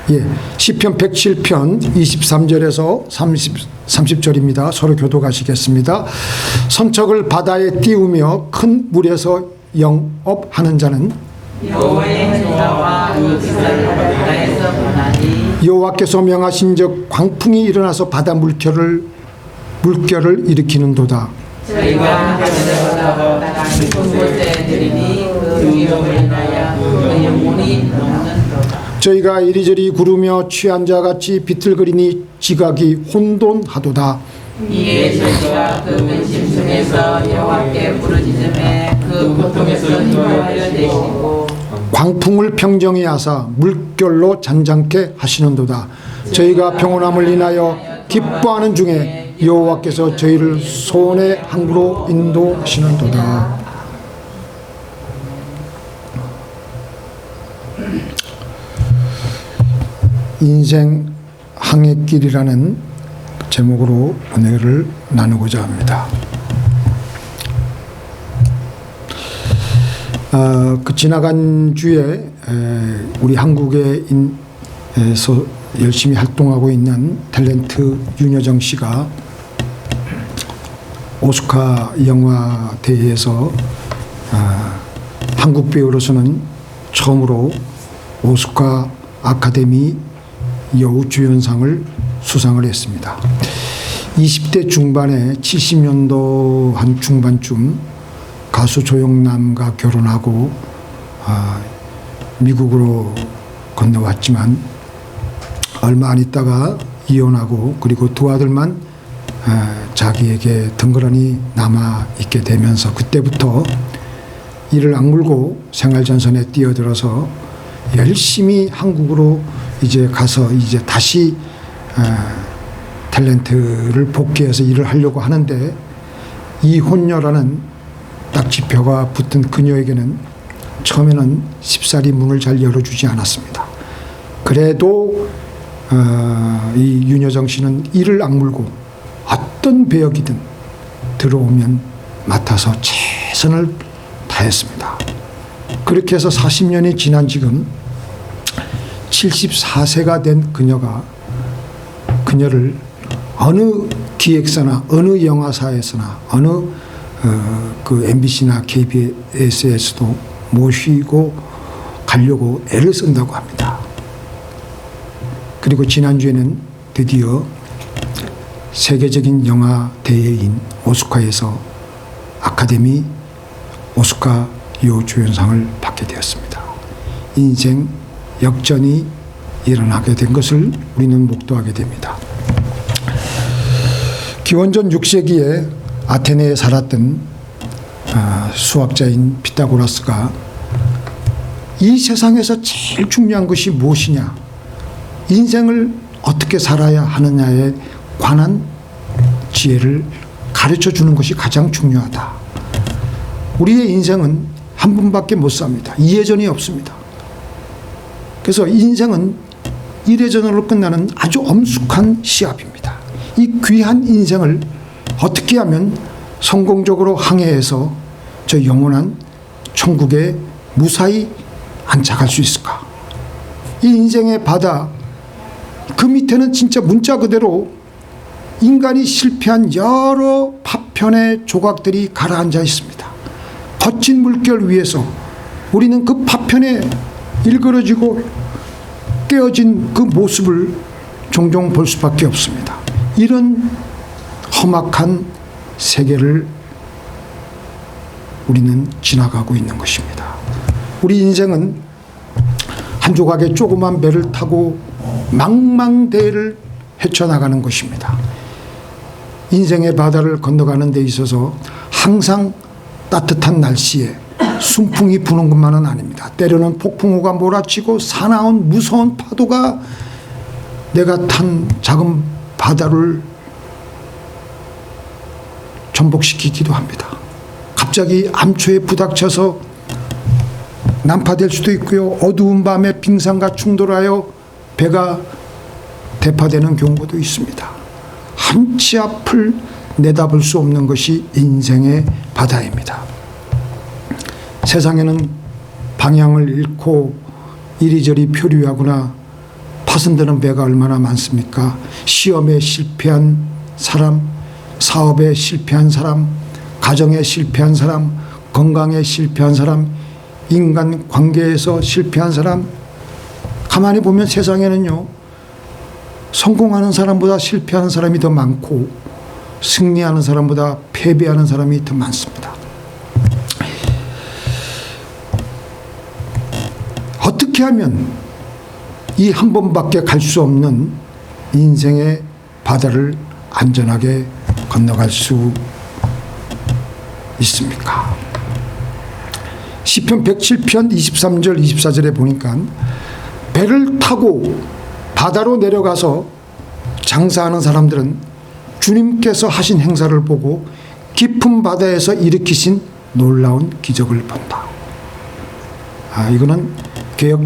예, 시편 107편 23절에서 30절입니다. 서로 교독하시겠습니다. 선척을 바다에 띄우며 큰 물에서 영업하는 자는 여호와의 전사와 그 기사를 바다에서 보나니 여호와께서 명하신즉 광풍이 일어나서 바다 물결을 일으키는도다. 저희가 하늘보다 깊은 곳에 들이니 그 위험을 인하여 그 영혼이 넘는도다. 저희가 이리저리 구르며 취한 자같이 비틀거리니 지각이 혼돈하도다. 이에 저희가 그 근심 중에서 여호와께 부르짖음에 그 고통에서 인도하여 내시고 광풍을 평정히 하사 물결로 잔잔케 하시는도다. 저희가 평온함을 인하여 기뻐하는 중에 여호와께서 저희를 소원의 항구로 인도하시는도다. 인생 항해길이라는 제목으로 은혜를 나누고자 합니다. 그 지나간 주에 우리 한국에서 열심히 활동하고 있는 탤런트 윤여정 씨가 오스카 영화 대회에서 한국 배우로서는 처음으로 오스카 아카데미 여우주연상을 수상을 했습니다. 20대 중반에 70년도 한 중반쯤 가수 조영남과 결혼하고 미국으로 건너왔지만 얼마 안 있다가 이혼하고 그리고 두 아들만 자기에게 덩그러니 남아있게 되면서 그때부터 이를 악물고 생활전선에 뛰어들어서 열심히 한국으로 이제 가서 이제 다시 탤런트를 복귀해서 일을 하려고 하는데 이 혼녀라는 딱지표가 붙은 그녀에게는 처음에는 쉽사리 문을 잘 열어주지 않았습니다. 그래도 이 윤여정 씨는 이를 악물고 어떤 배역이든 들어오면 맡아서 최선을 다했습니다. 그렇게 해서 40년이 지난 지금 74세가 된 그녀가 그녀를 어느 기획사나 어느 영화사에서나 어느 그 MBC나 KBS에서도 모시고 가려고 애를 쓴다고 합니다. 그리고 지난주에는 드디어 세계적인 영화 대회인 오스카에서 아카데미 오스카 여우주연상을 받게 되었습니다. 인생 역전이 일어나게 된 것을 우리는 목도하게 됩니다. 기원전 6세기에 아테네에 살았던 수학자인 피타고라스가 이 세상에서 제일 중요한 것이 무엇이냐, 인생을 어떻게 살아야 하느냐에 관한 지혜를 가르쳐 주는 것이 가장 중요하다. 우리의 인생은 한 번밖에 못 삽니다. 이해전이 없습니다. 그래서 인생은 이래저래로 끝나는 아주 엄숙한 시합입니다. 이 귀한 인생을 어떻게 하면 성공적으로 항해해서 저 영원한 천국에 무사히 안착할 수 있을까? 이 인생의 바다 그 밑에는 진짜 문자 그대로 인간이 실패한 여러 파편의 조각들이 가라앉아 있습니다. 거친 물결 위에서 우리는 그 파편에 일그러지고 깨어진 그 모습을 종종 볼 수밖에 없습니다. 이런 험악한 세계를 우리는 지나가고 있는 것입니다. 우리 인생은 한 조각의 조그만 배를 타고 망망대해를 헤쳐나가는 것입니다. 인생의 바다를 건너가는 데 있어서 항상 따뜻한 날씨에 순풍이 부는 것만은 아닙니다. 때로는 폭풍우가 몰아치고 사나운 무서운 파도가 내가 탄 작은 바다를 전복시키기도 합니다. 갑자기 암초에 부닥쳐서 난파될 수도 있고요. 어두운 밤에 빙산과 충돌하여 배가 대파되는 경우도 있습니다. 한치 앞을 내다볼 수 없는 것이 인생의 바다입니다. 세상에는 방향을 잃고 이리저리 표류하거나 파손되는 배가 얼마나 많습니까? 시험에 실패한 사람, 사업에 실패한 사람, 가정에 실패한 사람, 건강에 실패한 사람, 인간 관계에서 실패한 사람. 가만히 보면 세상에는요, 성공하는 사람보다 실패하는 사람이 더 많고 승리하는 사람보다 패배하는 사람이 더 많습니다. 어떻게 하면 이 한 번밖에 갈 수 없는 인생의 바다를 안전하게 건너갈 수 있습니까? 시편 107편 23절 24절에 보니까 배를 타고 바다로 내려가서 장사하는 사람들은 주님께서 하신 행사를 보고 깊은 바다에서 일으키신 놀라운 기적을 본다. 이거는 개역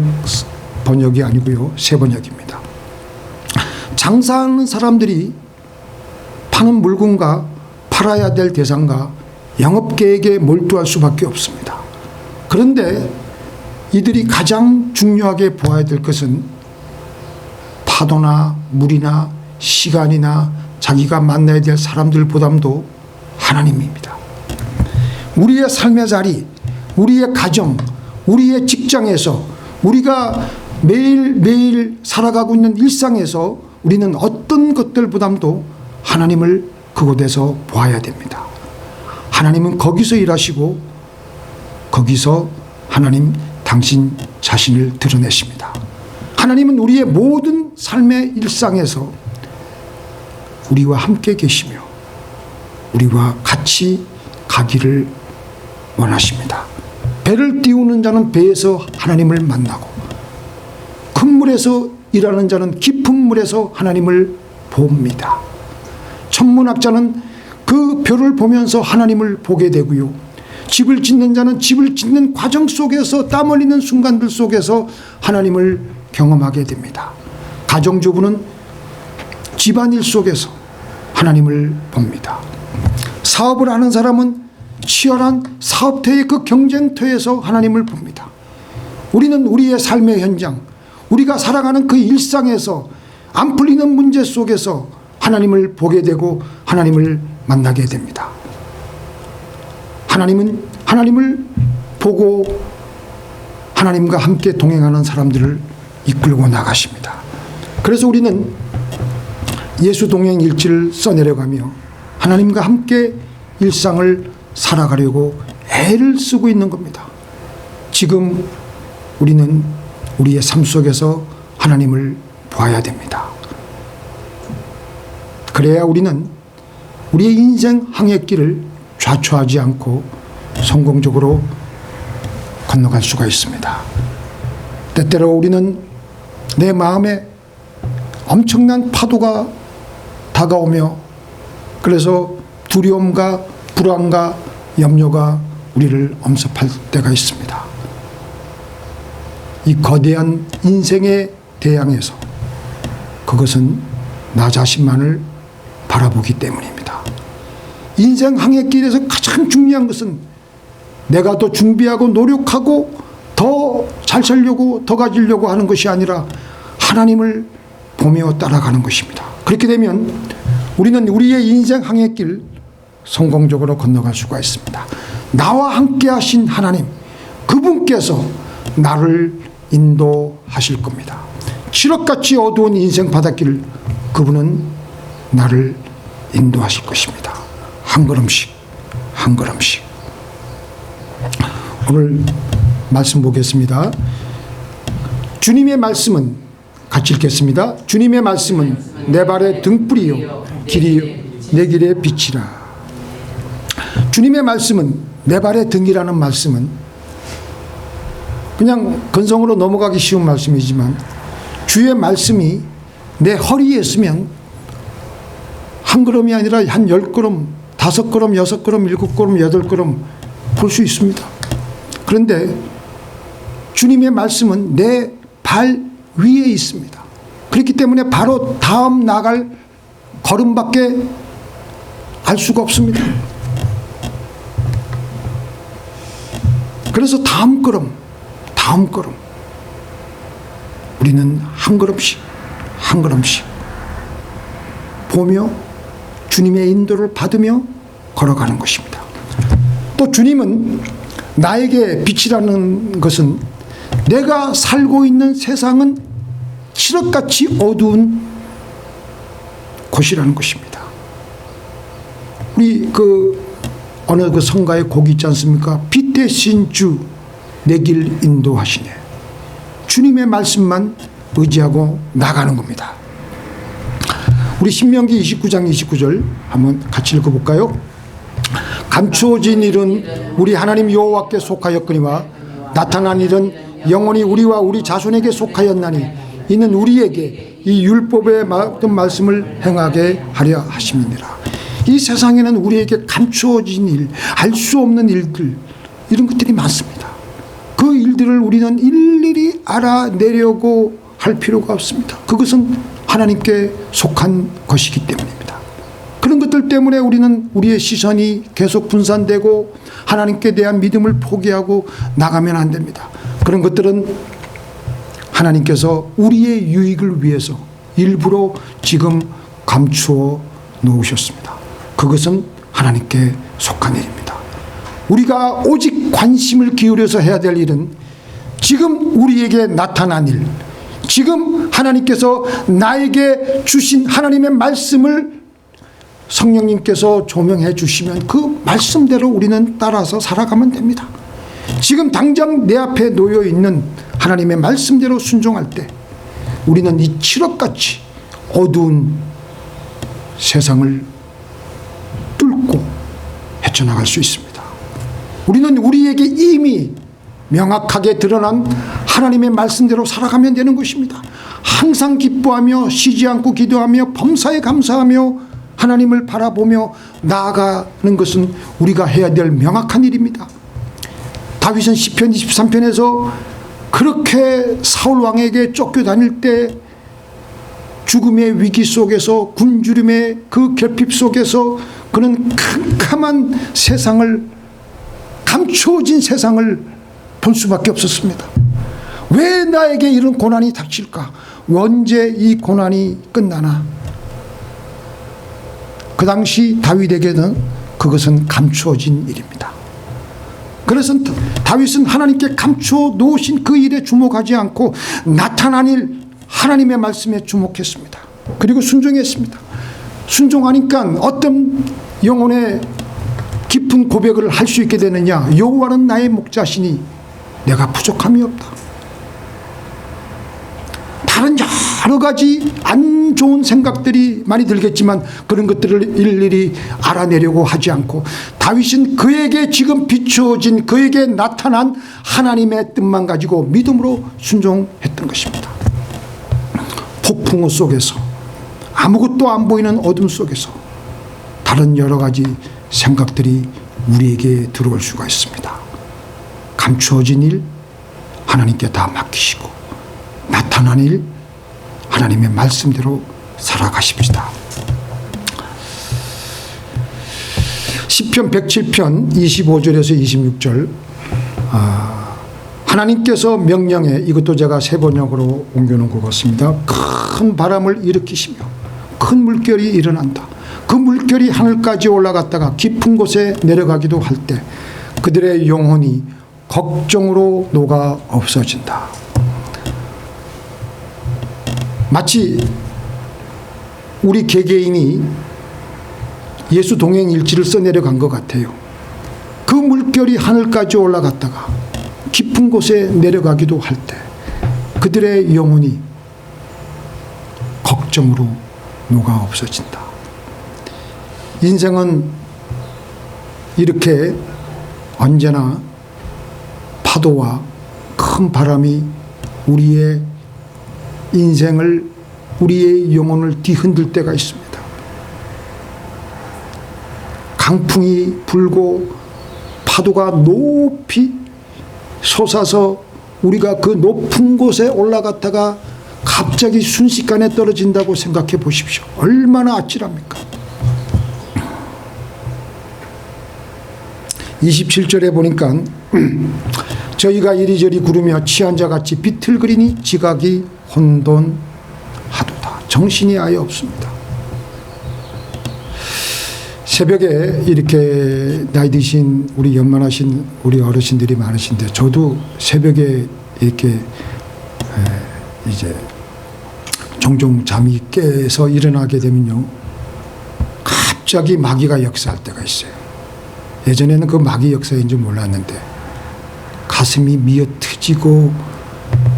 번역이 아니고요, 새 번역입니다. 장사하는 사람들이 파는 물건과 팔아야 될 대상과 영업계획에 몰두할 수밖에 없습니다. 그런데 이들이 가장 중요하게 보아야 될 것은 파도나 물이나 시간이나 자기가 만나야 될 사람들보다도 하나님입니다. 우리의 삶의 자리, 우리의 가정, 우리의 직장에서, 우리가 매일매일 살아가고 있는 일상에서 우리는 어떤 것들보다도 하나님을 그곳에서 보아야 됩니다. 하나님은 거기서 일하시고 거기서 하나님 당신 자신을 드러내십니다. 하나님은 우리의 모든 삶의 일상에서 우리와 함께 계시며 우리와 같이 가기를 원하십니다. 배를 띄우는 자는 배에서 하나님을 만나고 큰 물에서 일하는 자는 깊은 물에서 하나님을 봅니다. 천문학자는 그 별을 보면서 하나님을 보게 되고요, 집을 짓는 자는 집을 짓는 과정 속에서 땀 흘리는 순간들 속에서 하나님을 경험하게 됩니다. 가정주부는 집안일 속에서 하나님을 봅니다. 사업을 하는 사람은 치열한 사업터의 그 경쟁터에서 하나님을 봅니다. 우리는 우리의 삶의 현장, 우리가 살아가는 그 일상에서 안 풀리는 문제 속에서 하나님을 보게 되고 하나님을 만나게 됩니다. 하나님은 하나님을 보고 하나님과 함께 동행하는 사람들을 이끌고 나가십니다. 그래서 우리는 예수 동행 일지를 써내려가며 하나님과 함께 일상을 살아가려고 애를 쓰고 있는 겁니다. 지금 우리는 우리의 삶 속에서 하나님을 봐야 됩니다. 그래야 우리는 우리의 인생 항해길을 좌초하지 않고 성공적으로 건너갈 수가 있습니다. 때때로 우리는 내 마음에 엄청난 파도가 다가오며 그래서 두려움과 불안과 염려가 우리를 엄습할 때가 있습니다. 이 거대한 인생의 대양에서 그것은 나 자신만을 바라보기 때문입니다. 인생 항해길에서 가장 중요한 것은 내가 더 준비하고 노력하고 더 잘 살려고 더 가지려고 하는 것이 아니라 하나님을 보며 따라가는 것입니다. 그렇게 되면 우리는 우리의 인생 항해길 성공적으로 건너갈 수가 있습니다. 나와 함께 하신 하나님, 그분께서 나를 인도하실 겁니다. 칠흑같이 어두운 인생 바닷길을 그분은 나를 인도하실 것입니다. 한 걸음씩 한 걸음씩. 오늘 말씀 보겠습니다. 주님의 말씀은, 같이 읽겠습니다. 주님의 말씀은 내 발의 등불이요 길이 내 길의 빛이라. 주님의 말씀은, 내 발의 등이라는 말씀은 그냥 건성으로 넘어가기 쉬운 말씀이지만 주의 말씀이 내 허리에 있으면 한 걸음이 아니라 한 10걸음, 5걸음, 6걸음, 7걸음, 8걸음 볼 수 있습니다. 그런데 주님의 말씀은 내 발 위에 있습니다. 그렇기 때문에 바로 다음 나갈 걸음밖에 알 수가 없습니다. 그래서 다음 걸음 우리는 한 걸음씩 한 걸음씩 보며 주님의 인도를 받으며 걸어가는 것입니다. 또 주님은 나에게 빛이라는 것은 내가 살고 있는 세상은 칠흑같이 어두운 곳이라는 것입니다. 우리 어느 성가의 곡이 있지 않습니까? 빛 대신 주 내 길 인도하시네. 주님의 말씀만 의지하고 나가는 겁니다. 우리 신명기 29장 29절 한번 같이 읽어볼까요? 감추어진 일은 우리 하나님 여호와께 속하였거니와 나타난 일은 영원히 우리와 우리 자손에게 속하였나니 이는 우리에게 이 율법의 말씀을 행하게 하려 하심이니라. 이 세상에는 우리에게 감추어진 일, 알 수 없는 일들, 이런 것들이 많습니다. 그 일들을 우리는 일일이 알아내려고 할 필요가 없습니다. 그것은 하나님께 속한 것이기 때문입니다. 그런 것들 때문에 우리는 우리의 시선이 계속 분산되고 하나님께 대한 믿음을 포기하고 나가면 안 됩니다. 그런 것들은 하나님께서 우리의 유익을 위해서 일부러 지금 감추어 놓으셨습니다. 그것은 하나님께 속한 일입니다. 우리가 오직 관심을 기울여서 해야 될 일은 지금 우리에게 나타난 일, 지금 하나님께서 나에게 주신 하나님의 말씀을 성령님께서 조명해 주시면 그 말씀대로 우리는 따라서 살아가면 됩니다. 지금 당장 내 앞에 놓여 있는 하나님의 말씀대로 순종할 때 우리는 이 칠흑같이 어두운 세상을 뚫고 헤쳐나갈 수 있습니다. 우리는 우리에게 이미 명확하게 드러난 하나님의 말씀대로 살아가면 되는 것입니다. 항상 기뻐하며 쉬지 않고 기도하며 범사에 감사하며 하나님을 바라보며 나아가는 것은 우리가 해야 될 명확한 일입니다. 다윗은 시편 23편에서 그렇게 사울 왕에게 쫓겨다닐 때 죽음의 위기 속에서 굶주림의 그 결핍 속에서 그는 캄캄한 세상을, 감추어진 세상을 볼 수밖에 없었습니다. 왜 나에게 이런 고난이 닥칠까? 언제 이 고난이 끝나나? 그 당시 다윗에게는 그것은 감추어진 일입니다. 그래서 다윗은 하나님께 감추어 놓으신 그 일에 주목하지 않고 나타난 일, 하나님의 말씀에 주목했습니다. 그리고 순종했습니다. 순종하니까 어떤 영혼의 깊은 고백을 할 수 있게 되느냐? 여호와는 나의 목자시니 내가 부족함이 없다. 다른 여러 가지 안 좋은 생각들이 많이 들겠지만 그런 것들을 일일이 알아내려고 하지 않고 다윗은 그에게 지금 비추어진, 그에게 나타난 하나님의 뜻만 가지고 믿음으로 순종했던 것입니다. 폭풍우 속에서, 아무것도 안 보이는 어둠 속에서 다른 여러 가지 생각들이 우리에게 들어올 수가 있습니다. 감추어진 일 하나님께 다 맡기시고 나타난 일 하나님의 말씀대로 살아가십시다. 시편 107편 25절에서 26절, 하나님께서 명령해, 이것도 제가 세 번역으로 옮겨놓은 것 같습니다. 큰 바람을 일으키시며 큰 물결이 일어난다. 그 물결이 하늘까지 올라갔다가 깊은 곳에 내려가기도 할 때 그들의 영혼이 걱정으로 녹아 없어진다. 마치 우리 개개인이 예수 동행일지를 써내려간 것 같아요. 그 물결이 하늘까지 올라갔다가 깊은 곳에 내려가기도 할 때 그들의 영혼이 걱정으로 녹아 없어진다. 인생은 이렇게 언제나 파도와 큰 바람이 우리의 인생을, 우리의 영혼을 뒤흔들 때가 있습니다. 강풍이 불고 파도가 높이 솟아서 우리가 그 높은 곳에 올라갔다가 갑자기 순식간에 떨어진다고 생각해 보십시오. 얼마나 아찔합니까? 27절에 보니까 저희가 이리저리 구르며 취한 자같이 비틀거리니 지각이 혼돈하도다. 정신이 아예 없습니다. 새벽에 이렇게 나이 드신 우리 연만하신 우리 어르신들이 많으신데 저도 새벽에 이렇게 이제 종종 잠이 깨서 일어나게 되면요 갑자기 마귀가 역사할 때가 있어요. 예전에는 그 마귀 역사인 줄 몰랐는데 가슴이 미어 트지고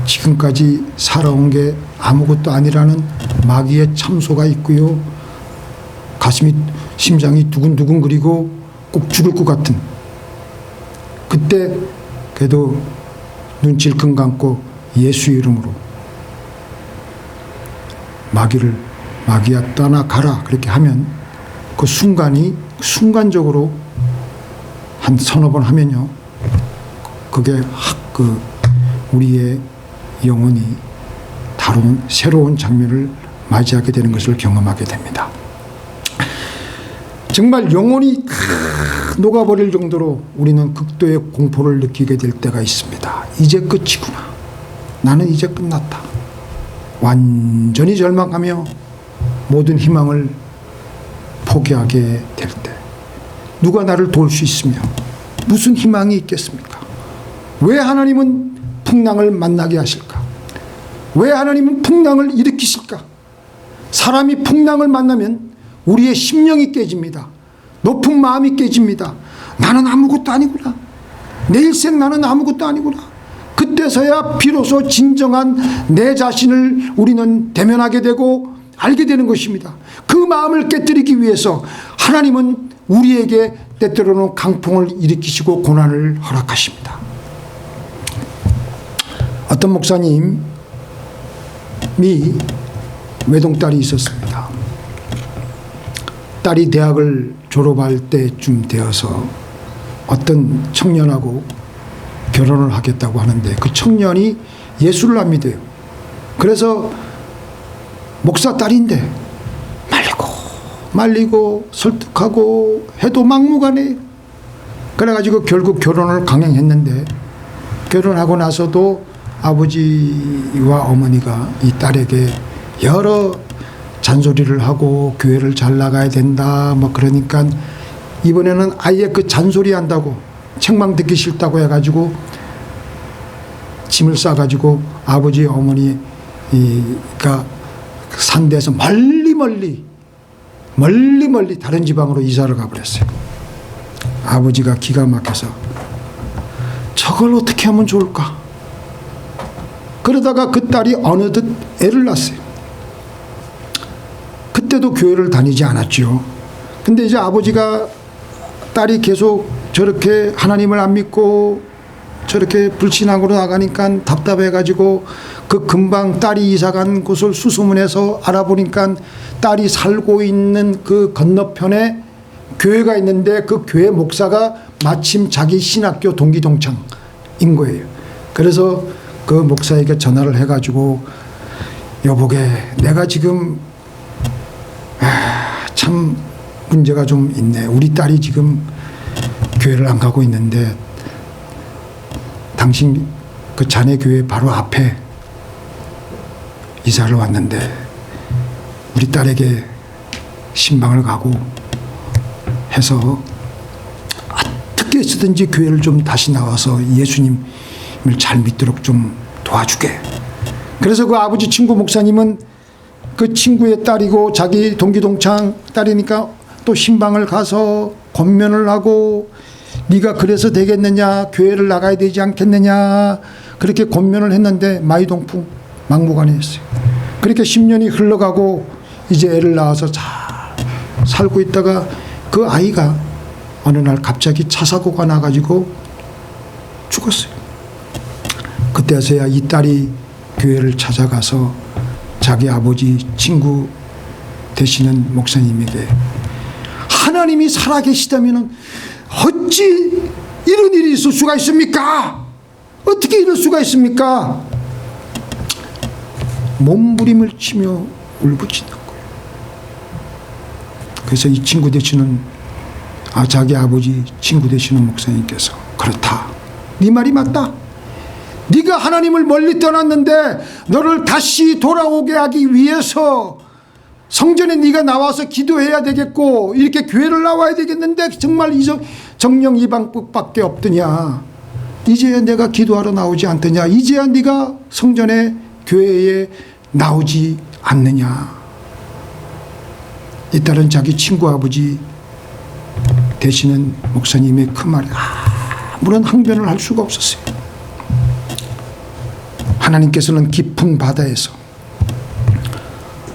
지금까지 살아온 게 아무것도 아니라는 마귀의 참소가 있고요. 가슴이 심장이 두근두근 거리고 꼭 죽을 것 같은 그때 그래도 눈 질끈 감고 예수 이름으로 마귀야 떠나가라 그렇게 하면 그 순간적으로 한 서너 번 하면요 그게 우리의 영혼이 다른 새로운 장면을 맞이하게 되는 것을 경험하게 됩니다. 정말 영혼이 녹아버릴 정도로 우리는 극도의 공포를 느끼게 될 때가 있습니다. 이제 끝이구나. 나는 이제 끝났다. 완전히 절망하며 모든 희망을 포기하게 될 때 누가 나를 도울 수 있으며 무슨 희망이 있겠습니까? 왜 하나님은 풍랑을 만나게 하실까? 왜 하나님은 풍랑을 일으키실까? 사람이 풍랑을 만나면 우리의 심령이 깨집니다. 높은 마음이 깨집니다. 나는 아무것도 아니구나. 내 일생 나는 아무것도 아니구나. 그때서야 비로소 진정한 내 자신을 우리는 대면하게 되고 알게 되는 것입니다. 그 마음을 깨뜨리기 위해서 하나님은 우리에게 때때로는 강풍을 일으키시고 고난을 허락하십니다. 어떤 목사님이 외동딸이 있었습니다. 딸이 대학을 졸업할 때쯤 되어서 어떤 청년하고 결혼을 하겠다고 하는데 그 청년이 예수를 안 믿어요. 그래서 목사 딸인데 말리고 설득하고 해도 막무가내예요. 그래가지고 결국 결혼을 강행했는데 결혼하고 나서도 아버지와 어머니가 이 딸에게 여러 잔소리를 하고 교회를 잘 나가야 된다 뭐 그러니까 이번에는 아예 그 잔소리 한다고 책망 듣기 싫다고 해가지고 짐을 싸가지고 아버지 어머니가 산 데서 멀리 다른 지방으로 이사를 가버렸어요. 아버지가 기가 막혀서 저걸 어떻게 하면 좋을까? 그러다가 그 딸이 어느덧 애를 낳았어요. 그때도 교회를 다니지 않았죠. 근데 이제 아버지가 딸이 계속 저렇게 하나님을 안 믿고 저렇게 불신앙으로 나가니까 답답해가지고 그 금방 딸이 이사간 곳을 수소문해서 알아보니까 딸이 살고 있는 그 건너편에 교회가 있는데 그 교회 목사가 마침 자기 신학교 동기 동창인 거예요. 그래서 그 목사에게 전화를 해가지고 여보게 내가 지금 참 문제가 좀 있네. 우리 딸이 지금 교회를 안 가고 있는데 당신 그 자네 교회 바로 앞에 이사를 왔는데 우리 딸에게 신방을 가고 해서 어떻게 해서든지 교회를 좀 다시 나와서 예수님을 잘 믿도록 좀 도와주게. 그래서 그 아버지 친구 목사님은 그 친구의 딸이고 자기 동기동창 딸이니까 또 신방을 가서 권면을 하고 네가 그래서 되겠느냐, 교회를 나가야 되지 않겠느냐, 그렇게 권면을 했는데 마이동풍 막무가내였어요. 그렇게 10년이 흘러가고 이제 애를 낳아서 잘 살고 있다가 그 아이가 어느 날 갑자기 차 사고가 나가지고 죽었어요. 그때서야 이 딸이 교회를 찾아가서 자기 아버지 친구 되시는 목사님에게 하나님이 살아계시다면 어찌 이런 일이 있을 수가 있습니까? 어떻게 이럴 수가 있습니까? 몸부림을 치며 울부짖는 거예요. 그래서 이 친구 되시는 자기 아버지 친구 되시는 목사님께서 그렇다. 네 말이 맞다. 네가 하나님을 멀리 떠났는데 너를 다시 돌아오게 하기 위해서 성전에 네가 나와서 기도해야 되겠고 이렇게 교회를 나와야 되겠는데 정말 정령 이방법밖에 없더냐. 이제야 내가 기도하러 나오지 않더냐. 이제야 네가 성전에 교회에 나오지 않느냐. 이 딸은 자기 친구 아버지 되시는 목사님의 그 말에 아무런 항변을 할 수가 없었어요. 하나님께서는 깊은 바다에서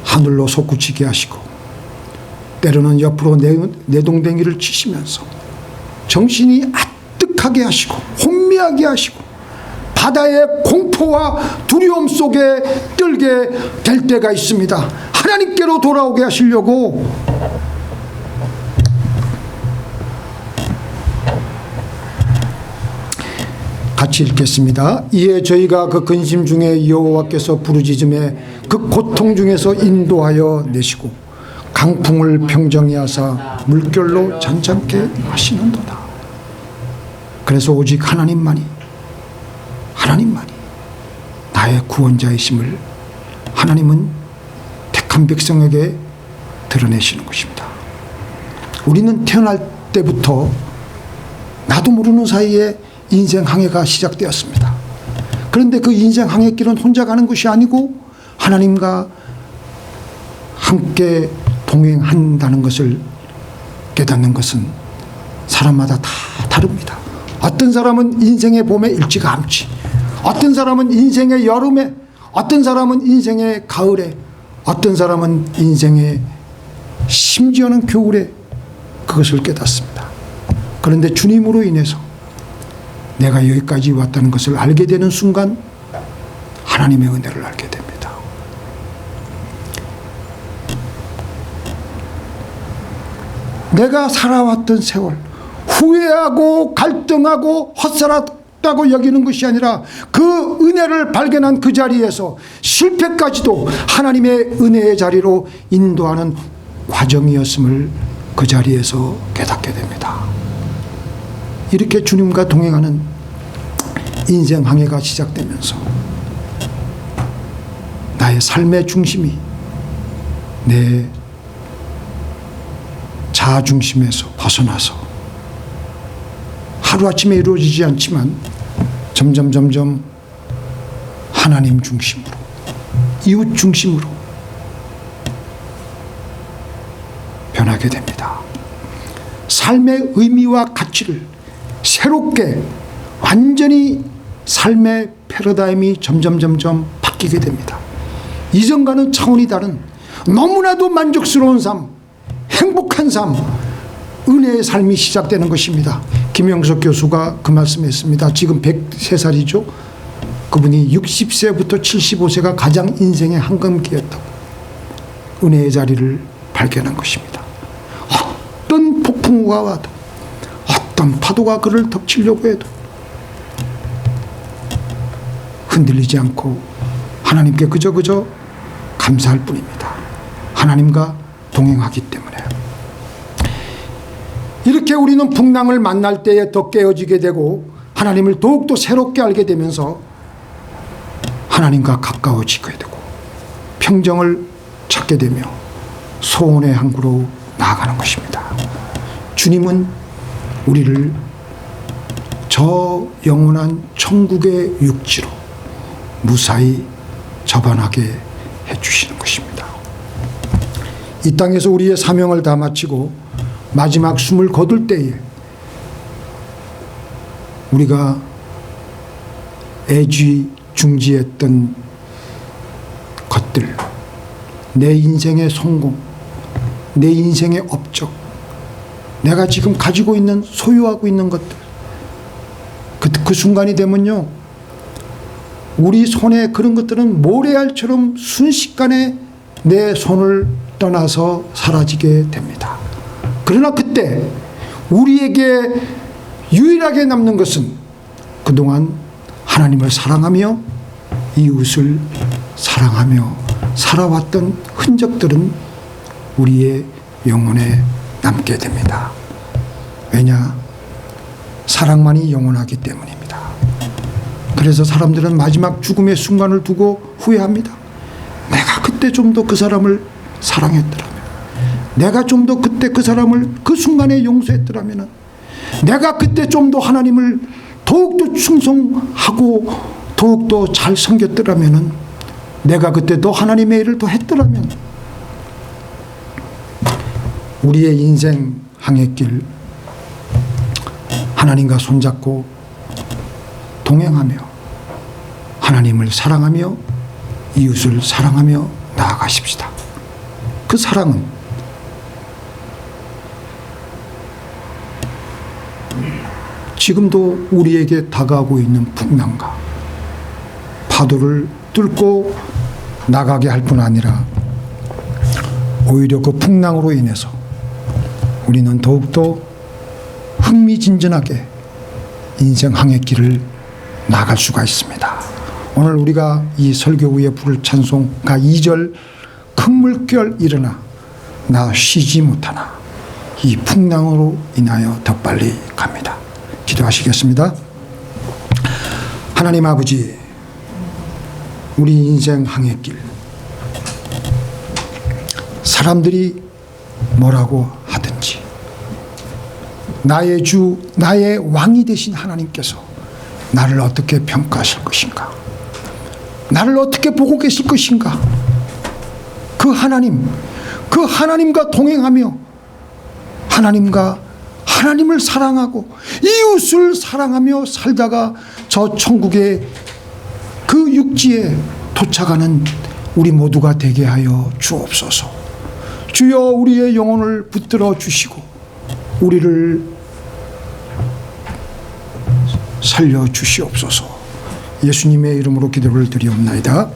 하늘로 솟구치게 하시고 때로는 옆으로 내동댕이를 치시면서 정신이 아득하게 하시고 혼미하게 하시고 바다의 공포와 두려움 속에 떨게 될 때가 있습니다. 하나님께로 돌아오게 하시려고 같이 읽겠습니다. 이에 저희가 그 근심 중에 여호와께서 부르짖음에 그 고통 중에서 인도하여 내시고 강풍을 평정히 하사 물결로 잔잔케 하시는도다. 그래서 오직 하나님만이 나의 구원자이심을 하나님은 택한 백성에게 드러내시는 것입니다. 우리는 태어날 때부터 나도 모르는 사이에 인생 항해가 시작되었습니다. 그런데 그 인생 항해길은 혼자 가는 것이 아니고 하나님과 함께 동행한다는 것을 깨닫는 것은 사람마다 다 다릅니다. 어떤 사람은 인생의 봄에 일찌감치, 어떤 사람은 인생의 여름에, 어떤 사람은 인생의 가을에, 어떤 사람은 인생의 심지어는 겨울에 그것을 깨닫습니다. 그런데 주님으로 인해서 내가 여기까지 왔다는 것을 알게 되는 순간 하나님의 은혜를 알게 됩니다. 내가 살아왔던 세월, 후회하고 갈등하고 헛살았다고 여기는 것이 아니라 그 은혜를 발견한 그 자리에서 실패까지도 하나님의 은혜의 자리로 인도하는 과정이었음을 그 자리에서 깨닫게 됩니다. 이렇게 주님과 동행하는 인생 항해가 시작되면서 나의 삶의 중심이 내 자아 중심에서 벗어나서 하루아침에 이루어지지 않지만 점점 하나님 중심으로, 이웃 중심으로 변하게 됩니다. 삶의 의미와 가치를 새롭게 완전히 삶의 패러다임이 점점 바뀌게 됩니다. 이전과는 차원이 다른 너무나도 만족스러운 삶, 행복한 삶, 은혜의 삶이 시작되는 것입니다. 김영석 교수가 그 말씀했습니다. 지금 103살이죠. 그분이 60세부터 75세가 가장 인생의 황금기였다고. 은혜의 자리를 발견한 것입니다. 어떤 폭풍우가 와도, 어떤 파도가 그를 덮치려고 해도 흔들리지 않고 하나님께 그저 감사할 뿐입니다. 하나님과 동행하기 때문에. 이렇게 우리는 풍랑을 만날 때에 더 깨어지게 되고 하나님을 더욱더 새롭게 알게 되면서 하나님과 가까워지게 되고 평정을 찾게 되며 소원의 항구로 나아가는 것입니다. 주님은 우리를 저 영원한 천국의 육지로 무사히 접어나게 해주시는 것입니다. 이 땅에서 우리의 사명을 다 마치고 마지막 숨을 거둘 때에 우리가 애지중지했던 것들, 내 인생의 성공, 내 인생의 업적, 내가 지금 가지고 있는, 소유하고 있는 것들, 그 순간이 되면요, 우리 손에 그런 것들은 모래알처럼 순식간에 내 손을 떠나서 사라지게 됩니다. 그러나 그때 우리에게 유일하게 남는 것은 그동안 하나님을 사랑하며 이웃을 사랑하며 살아왔던 흔적들은 우리의 영혼에 남게 됩니다. 왜냐? 사랑만이 영원하기 때문입니다. 그래서 사람들은 마지막 죽음의 순간을 두고 후회합니다. 내가 그때 좀 더 그 사람을 사랑했더라면, 내가 좀 더 그때 그 사람을 그 순간에 용서했더라면, 내가 그때 좀 더 하나님을 더욱더 충성하고 더욱더 잘 섬겼더라면, 내가 그때 더 하나님의 일을 더 했더라면, 우리의 인생 항해길 하나님과 손잡고 동행하며 하나님을 사랑하며 이웃을 사랑하며 나아가십시다. 그 사랑은 지금도 우리에게 다가오고 있는 풍랑과 파도를 뚫고 나가게 할 뿐 아니라 오히려 그 풍랑으로 인해서 우리는 더욱더 흥미진진하게 인생 항해길을 나갈 수가 있습니다. 오늘 우리가 이 설교 후에 부를 찬송가 2절, 큰 물결 일어나 나 쉬지 못하나 이 풍랑으로 인하여 더 빨리 갑니다. 기도하시겠습니다. 하나님 아버지, 우리 인생 항해길, 사람들이 뭐라고 하든지 나의 주, 나의 왕이 되신 하나님께서 나를 어떻게 평가하실 것인가, 나를 어떻게 보고 계실 것인가, 그 하나님과 동행하며 하나님을 사랑하고 이웃을 사랑하며 살다가 저 천국의 그 육지에 도착하는 우리 모두가 되게 하여 주옵소서. 주여, 우리의 영혼을 붙들어 주시고 우리를 살려 주시옵소서. 예수님의 이름으로 기도를 드리옵나이다.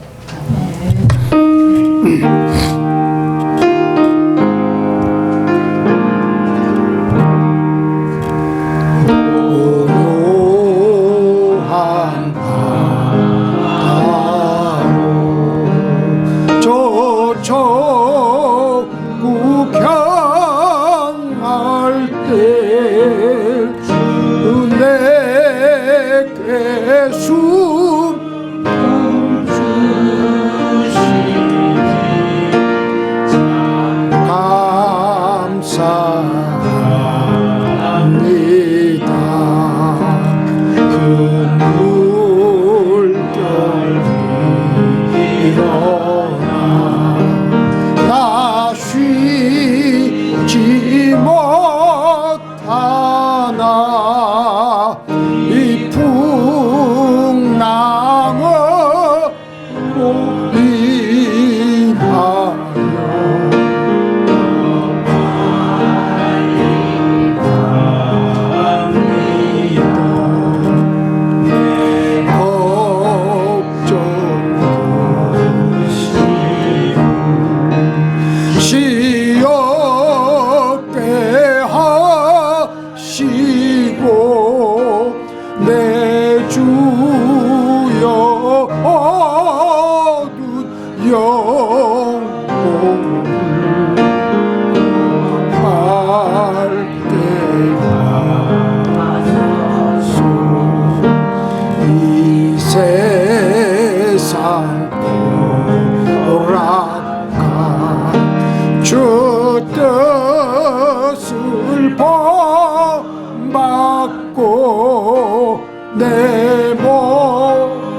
내 몸이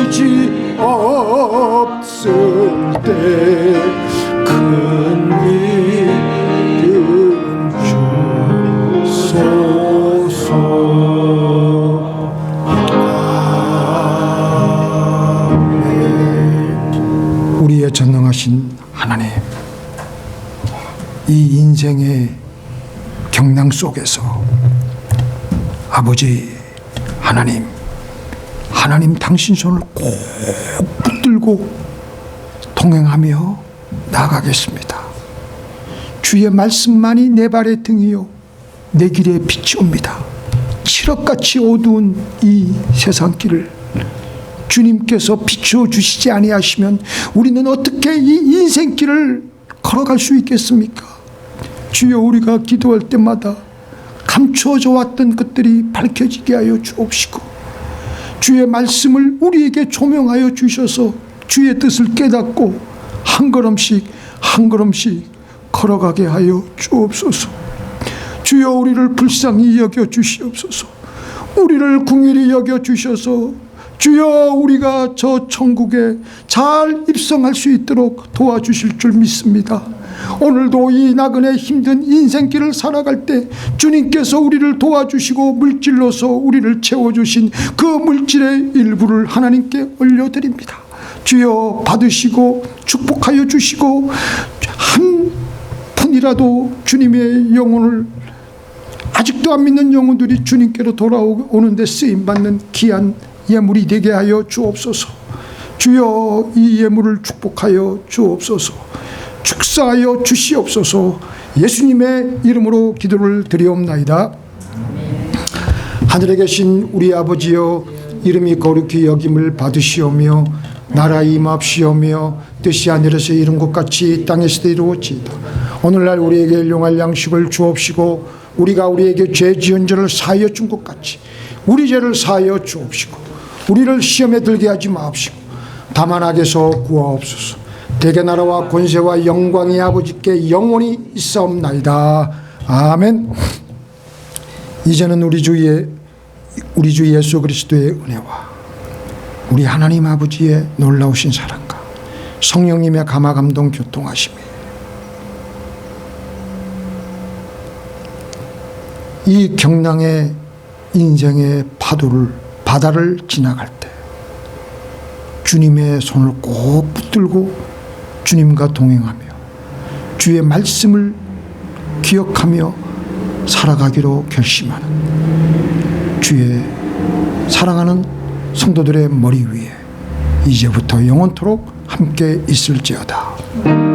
의지 없을 때 큰 믿음 주소서. 아멘. 우리의 전능하신 하나님, 이 인생의 경랑 속에서 아버지 하나님 당신 손을 꼭 붙들고 동행하며 나가겠습니다. 주의 말씀만이 내 발의 등이요 내 길의 빛이옵니다. 칠흑같이 어두운 이 세상길을 주님께서 비추어 주시지 아니하시면 우리는 어떻게 이 인생길을 걸어갈 수 있겠습니까? 주여, 우리가 기도할 때마다 감추어져 왔던 것들이 밝혀지게 하여 주옵시고 주의 말씀을 우리에게 조명하여 주셔서 주의 뜻을 깨닫고 한 걸음씩 한 걸음씩 걸어가게 하여 주옵소서. 주여, 우리를 불쌍히 여겨 주시옵소서. 우리를 긍휼히 여겨 주셔서 주여, 우리가 저 천국에 잘 입성할 수 있도록 도와주실 줄 믿습니다. 오늘도 이 나그네 힘든 인생길을 살아갈 때 주님께서 우리를 도와주시고 물질로서 우리를 채워주신 그 물질의 일부를 하나님께 올려드립니다. 주여, 받으시고 축복하여 주시고 한 푼이라도 주님의 영혼을, 아직도 안 믿는 영혼들이 주님께로 돌아오는데 쓰임받는 귀한 예물이 되게 하여 주옵소서. 주여, 이 예물을 축복하여 주옵소서. 축사하여 주시옵소서. 예수님의 이름으로 기도를 드리옵나이다. 하늘에 계신 우리 아버지여, 이름이 거룩히 여김을 받으시오며 나라 임합시오며 뜻이 하늘에서 이룬 것 같이 땅에서도 이루어지이다. 오늘날 우리에게 일용할 양식을 주옵시고 우리가 우리에게 죄 지은 자를 사하여 준 것 같이 우리 죄를 사하여 주옵시고 우리를 시험에 들게 하지 마옵시고 다만 악에서 구하옵소서. 대개 나라와 권세와 영광이 아버지께 영원히 있사옵나이다. 아멘. 이제는 우리 주 예수 그리스도의 은혜와 우리 하나님 아버지의 놀라우신 사랑과 성령님의 감화 감동 교통하심이 이 경랑의 인생의 바다를 지나갈 때 주님의 손을 꼭 붙들고 주님과 동행하며 주의 말씀을 기억하며 살아가기로 결심하는 주의 사랑하는 성도들의 머리 위에 이제부터 영원토록 함께 있을지어다.